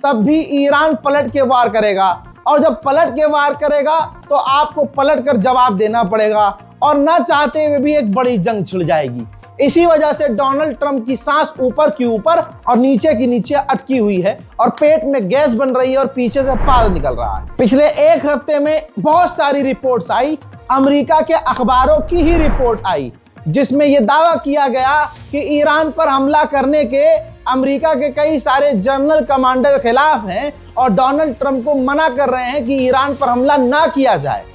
तब भी ईरान पलट के वार करेगा, और जब पलट के वार करेगा तो आपको पलट कर जवाब देना पड़ेगा, और ना चाहते हुए भी एक बड़ी जंग छिड़ जाएगी। इसी वजह से डोनाल्ड ट्रंप की सांस ऊपर की ऊपर और नीचे की नीचे अटकी हुई है, और पेट में गैस बन रही है और पीछे से पाद निकल रहा है। पिछले एक हफ्ते में बहुत सारी रिपोर्ट्स आई, अमेरिका के अखबारों की ही रिपोर्ट आई, जिसमें यह दावा किया गया कि ईरान पर हमला करने के अमेरिका के कई सारे जनरल कमांडर खिलाफ हैं और डोनाल्ड ट्रंप को मना कर रहे हैं कि ईरान पर हमला ना किया जाए।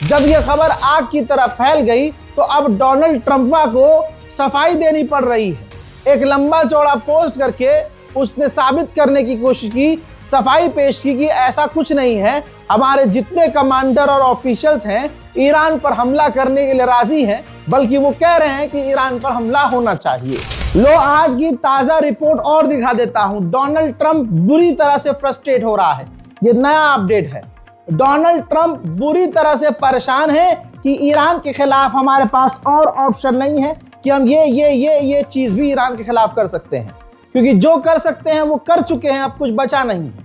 जब यह खबर आग की तरह फैल गई तो अब डोनाल्ड ट्रंप को सफाई देनी पड़ रही है। एक लंबा चौड़ा पोस्ट करके उसने साबित करने की कोशिश की, सफाई पेश की कि ऐसा कुछ नहीं है, हमारे जितने कमांडर और ऑफिशियल्स हैं ईरान पर हमला करने के लिए राजी हैं, बल्कि वो कह रहे हैं कि ईरान पर हमला होना चाहिए। लो आज की ताजा रिपोर्ट और दिखा देता हूं। डोनाल्ड ट्रंप बुरी तरह से फ्रस्ट्रेट हो रहा है, ये नया अपडेट है। डोनाल्ड ट्रंप बुरी तरह से परेशान है कि ईरान के खिलाफ हमारे पास और ऑप्शन नहीं है कि हम ये चीज भी ईरान के खिलाफ कर सकते हैं, क्योंकि जो कर सकते हैं वो कर चुके हैं, अब कुछ बचा नहीं है।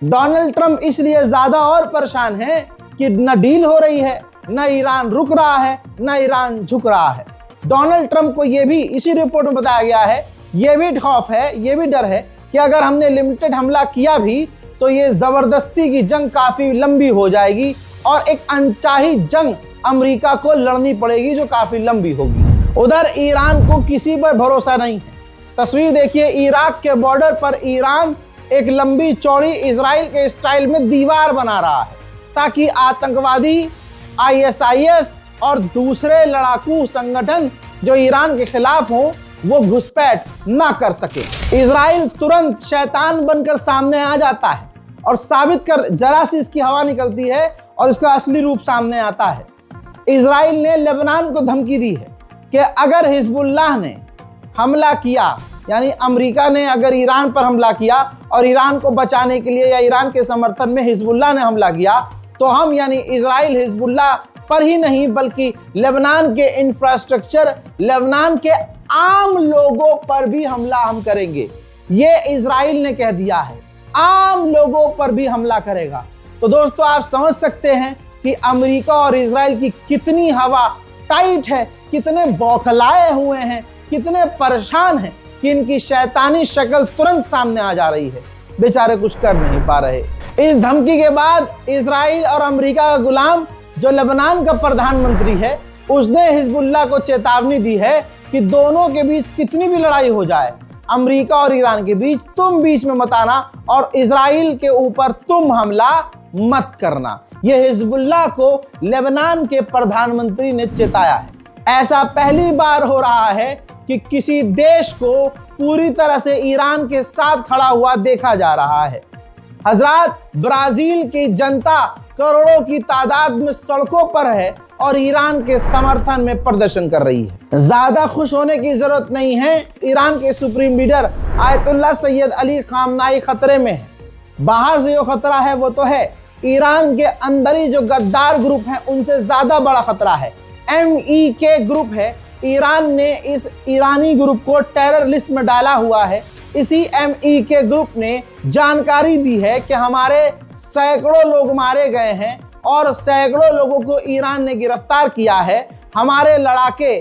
डोनाल्ड ट्रंप इसलिए ज्यादा और परेशान है कि न डील हो रही है, न ईरान रुक रहा है, न ईरान झुक रहा है। डोनाल्ड ट्रंप को यह भी इसी रिपोर्ट में बताया गया है, यह भी खौफ है, यह भी डर है कि अगर हमने लिमिटेड हमला किया भी तो ये जबरदस्ती की जंग काफी लंबी हो जाएगी और एक अनचाही जंग अमेरिका को लड़नी पड़ेगी जो काफी लंबी होगी। उधर ईरान को किसी पर भरोसा नहीं है। तस्वीर देखिए, इराक के बॉर्डर पर ईरान एक लंबी चौड़ी इजराइल के स्टाइल में दीवार बना रहा है ताकि आतंकवादी ISIS और दूसरे लड़ाकू संगठन जो ईरान के खिलाफ हो वो घुसपैठ ना कर सके। इजराइल तुरंत शैतान बनकर सामने आ जाता है और साबित कर, जरा सी इसकी हवा निकलती है और इसका असली रूप सामने आता है। इजराइल ने लेबनान को धमकी दी है कि अगर हिजबुल्लाह ने हमला किया, यानी अमेरिका ने अगर ईरान पर हमला किया और ईरान को बचाने के लिए या ईरान के समर्थन में हिजबुल्लाह ने हमला किया, तो हम यानी इजराइल हिजबुल्लाह पर ही नहीं बल्कि लेबनान के इंफ्रास्ट्रक्चर, लेबनान के आम लोगों पर भी हमला हम करेंगे। ये इजराइल ने कह दिया है, आम लोगों पर भी हमला करेगा। तो दोस्तों आप समझ सकते हैं कि अमेरिका और इजराइल की कितनी हवा टाइट है, कितने बौखलाए हुए हैं, कितने परेशान हैं कि इनकी शैतानी शक्ल तुरंत सामने आ जा रही है। बेचारे कुछ कर नहीं पा रहे। इस धमकी के बाद इजराइल और अमेरिका का गुलाम जो लेबनान का प्रधानमंत्री है, उसने हिजबुल्लाह को चेतावनी दी है कि दोनों के बीच कितनी भी लड़ाई हो जाए, अमेरिका और ईरान के बीच तुम बीच में मत आना और इजराइल के ऊपर तुम हमला मत करना। यह हिजबुल्लाह को लेबनान के प्रधानमंत्री ने चेताया है। ऐसा पहली बार हो रहा है कि किसी देश को पूरी तरह से ईरान के साथ खड़ा हुआ देखा जा रहा है। हजरात, ब्राजील की जनता करोड़ों की तादाद में सड़कों पर है और ईरान के समर्थन में प्रदर्शन कर रही है। ज्यादा खुश होने की जरूरत नहीं है। ईरान के supreme leader Ayatollah Syed Ali खामनाई खतरे में है। बाहर से जो खतरा है वो तो है, ईरान के अंदर ही जो गद्दार ग्रुप है उनसे ज्यादा बड़ा खतरा है। MEK ग्रुप है, ईरान ने इस ईरानी ग्रुप को टेरर लिस्ट में डाला हुआ है। इसी MEK ग्रुप ने जानकारी दी है कि हमारे सैकड़ों लोग मारे गए हैं और सैकड़ों लोगों को ईरान ने गिरफ्तार किया है। हमारे लड़ाके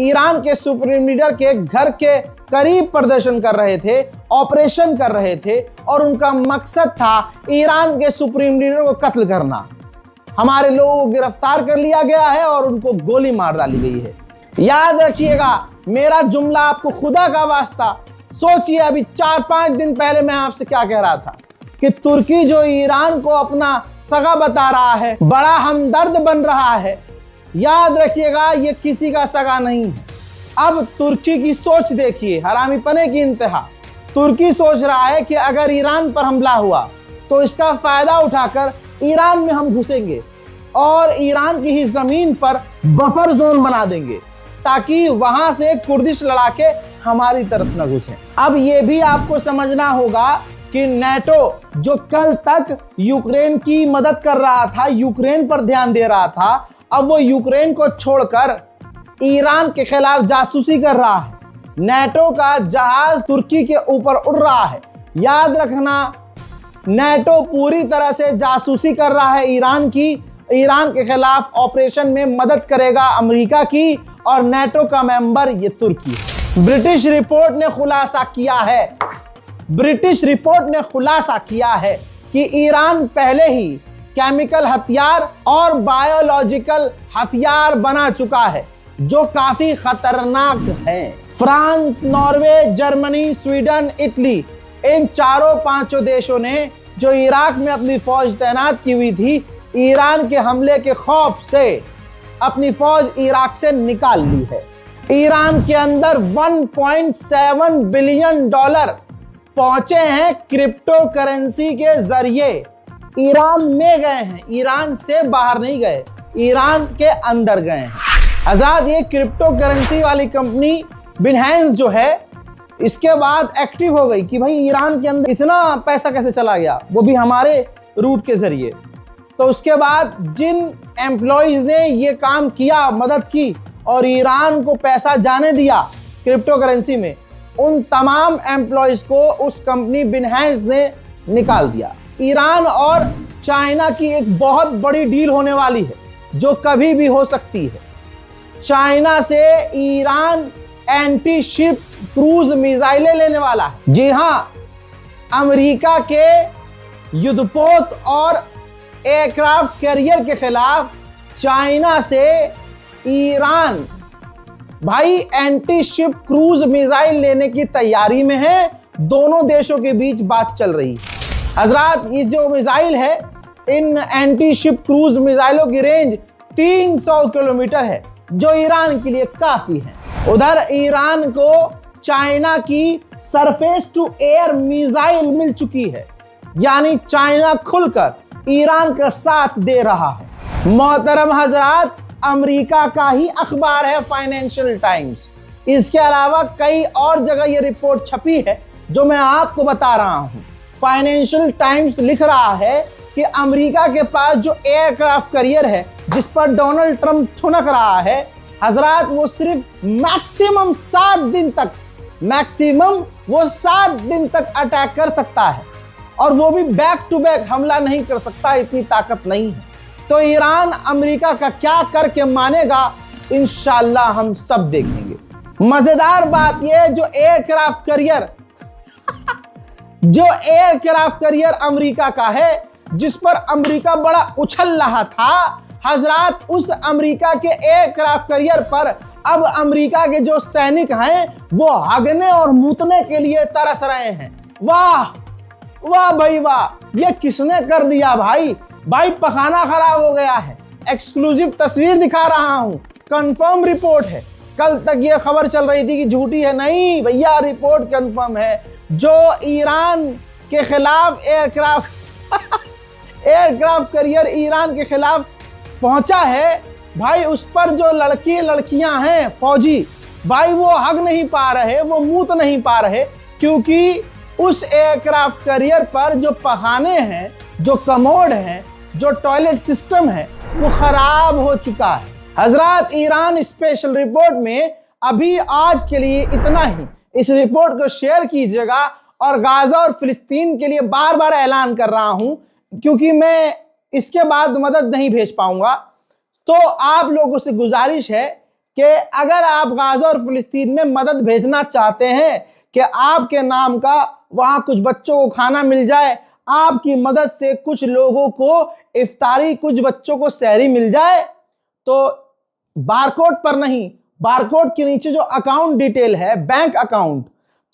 ईरान के सुप्रीम लीडर के घर के करीब प्रदर्शन कर रहे थे, ऑपरेशन कर रहे थे और उनका मकसद था ईरान के सुप्रीम लीडर को कत्ल करना। हमारे लोगों को गिरफ्तार कर लिया गया है और उनको गोली मार डाली गई है। याद रखिएगा मेरा जुमला, आपको खुदा का वास्ता सोचिए, अभी 4-5 दिन पहले मैं आपसे क्या कह रहा था कि तुर्की जो ईरान को अपना सगा बता रहा है, बड़ा हमदर्द बन रहा है। याद रखिएगा ये किसी का सगा नहीं है। अब तुर्की की सोच देखिए, हरामीपने की इंतहा। तुर्की सोच रहा है कि अगर ईरान पर हमला हुआ तो इसका फायदा उठाकर ईरान में हम घुसेंगे और ईरान की ही जमीन पर बफर जोन बना देंगे ताकि वहां से कुर्दिश लड़ाके हमारी तरफ न घुसें। अब ये भी आपको समझना होगा कि नेटो जो कल तक यूक्रेन की मदद कर रहा था, यूक्रेन पर ध्यान दे रहा था, अब वो यूक्रेन को छोड़कर ईरान के खिलाफ जासूसी कर रहा है। नेटो का जहाज तुर्की के ऊपर उड़ रहा है याद रखना, नेटो पूरी तरह से जासूसी कर रहा है ईरान की। ईरान के खिलाफ ऑपरेशन में मदद करेगा अमेरिका की, और नेटो का मेंबर ये तुर्की है। ब्रिटिश रिपोर्ट ने खुलासा किया है कि ईरान पहले ही केमिकल हथियार और बायोलॉजिकल हथियार बना चुका है, जो काफी खतरनाक है। France, Norway, Germany, Sweden, Italy, इन चारों पांचों देशों ने जो इराक में अपनी फौज तैनात की हुई थी, ईरान के हमले के खौफ से अपनी फौज इराक से निकाल ली है। ईरान के अंदर 1.7 बिलियन डॉलर पहुंचे हैं क्रिप्टो करेंसी के जरिए। ईरान में गए हैं, ईरान से बाहर नहीं गए, ईरान के अंदर गए हैं। आजाद ये क्रिप्टो करेंसी वाली कंपनी बिनहेंस जो है, इसके बाद एक्टिव हो गई कि भाई ईरान के अंदर इतना पैसा कैसे चला गया, वो भी हमारे रूट के जरिए। तो उसके बाद जिन एम्प्लॉइज ने ये काम किया, मदद की और ईरान को पैसा जाने दिया क्रिप्टो करेंसी में, उन तमाम एम्प्लॉइज को उस कंपनी बिनहेंस ने निकाल दिया। ईरान और चाइना की एक बहुत बड़ी डील होने वाली है, जो कभी भी हो सकती है। चाइना से ईरान एंटी शिप क्रूज मिसाइलें लेने वाला है। जी हां, अमेरिका के युद्धपोत और एयरक्राफ्ट कैरियर के खिलाफ चाइना से ईरान भाई एंटी शिप क्रूज मिसाइल लेने की तैयारी में है। दोनों देशों के बीच बात चल रही है। हजरात, ये जो मिसाइल है, इन एंटी शिप क्रूज मिसाइलों की रेंज 300 किलोमीटर है, जो ईरान के लिए काफी है। उधर ईरान को चाइना की सरफेस टू एयर मिसाइल मिल चुकी है, यानी चाइना खुलकर ईरान का साथ दे रहा है। मोहतरम हजरात, अमेरिका का ही अखबार है फाइनेंशियल टाइम्स। इसके अलावा कई और जगह ये रिपोर्ट छपी है, जो मैं आपको बता रहा हूं। फाइनेंशियल टाइम्स लिख रहा है कि अमेरिका के पास जो एयरक्राफ्ट कैरियर है, जिस पर डोनाल्ड ट्रंप ठुनक रहा है, हजरात, वो सिर्फ मैक्सिमम 7 दिन तक अटैक कर सकता है, और वो भी बैक टू बैक हमला नहीं कर सकता, इतनी ताकत नहीं है। तो ईरान अमेरिका का क्या करके मानेगा, इंशाल्लाह हम सब देखेंगे। मजेदार बात यह, जो एयरक्राफ्ट कैरियर अमेरिका का है, जिस पर अमेरिका बड़ा उछल रहा था, हजरात, उस अमेरिका के एयरक्राफ्ट कैरियर पर अब अमेरिका के जो सैनिक हैं, वो हगने और मूतने के लिए तरस रहे हैं। वाह वाह भाई वाह, ये किसने कर दिया भाई पखाना खराब हो गया है। एक्सक्लूसिव तस्वीर दिखा रहा हूं, कंफर्म रिपोर्ट है। कल तक ये खबर चल रही थी कि झूठी है, नहीं भैया, रिपोर्ट कंफर्म है। जो ईरान के खिलाफ एयरक्राफ्ट कैरियर ईरान के खिलाफ पहुंचा है भाई, उस पर जो लड़कियां हैं फौजी भाई, वो हग नहीं पा रहे, वो मूत नहीं पा रहे, क्योंकि उस एयरक्राफ्ट कैरियर पर जो पखाने हैं, जो कमोड हैं, जो टॉयलेट सिस्टम है, वो खराब हो चुका है। हजरात, ईरान स्पेशल रिपोर्ट में अभी आज के लिए इतना ही। इस रिपोर्ट को शेयर कीजिएगा, और गाजा और फिलिस्तीन के लिए बार बार ऐलान कर रहा हूं, क्योंकि मैं इसके बाद मदद नहीं भेज पाऊंगा। तो आप लोगों से गुजारिश है कि अगर आप गाजा और फिलिस्तीन में मदद भेजना चाहते हैं कि आपके नाम का वहां कुछ बच्चों को खाना मिल जाए, आपकी मदद से कुछ लोगों को इफ्तारी, कुछ बच्चों को सहरी मिल जाए, तो बारकोड पर नहीं, बारकोड के नीचे जो अकाउंट डिटेल है, बैंक अकाउंट,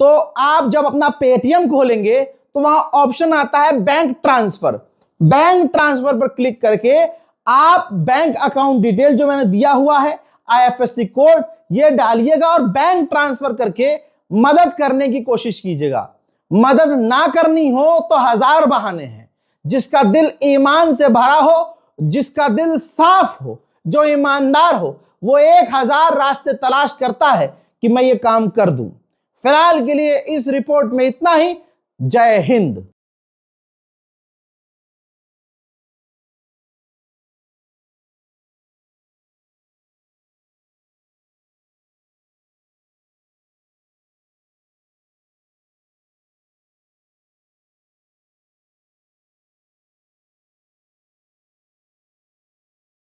तो आप जब अपना पेटीएम खोलेंगे तो वहां ऑप्शन आता है बैंक ट्रांसफर। बैंक ट्रांसफर पर क्लिक करके आप बैंक अकाउंट डिटेल जो मैंने दिया हुआ है, आईएफएससी कोड, ये डालिएगा और बैंक ट्रांसफर करके मदद करने की कोशिश कीजिएगा। मदद ना करनी हो तो 1000 बहाने हैं। जिसका दिल ईमान से भरा हो, जिसका दिल साफ हो, जो ईमानदार हो, वो 1000 रास्ते तलाश करता है कि मैं ये काम कर दूं। फिलहाल के लिए इस रिपोर्ट में इतना ही। जय हिंद।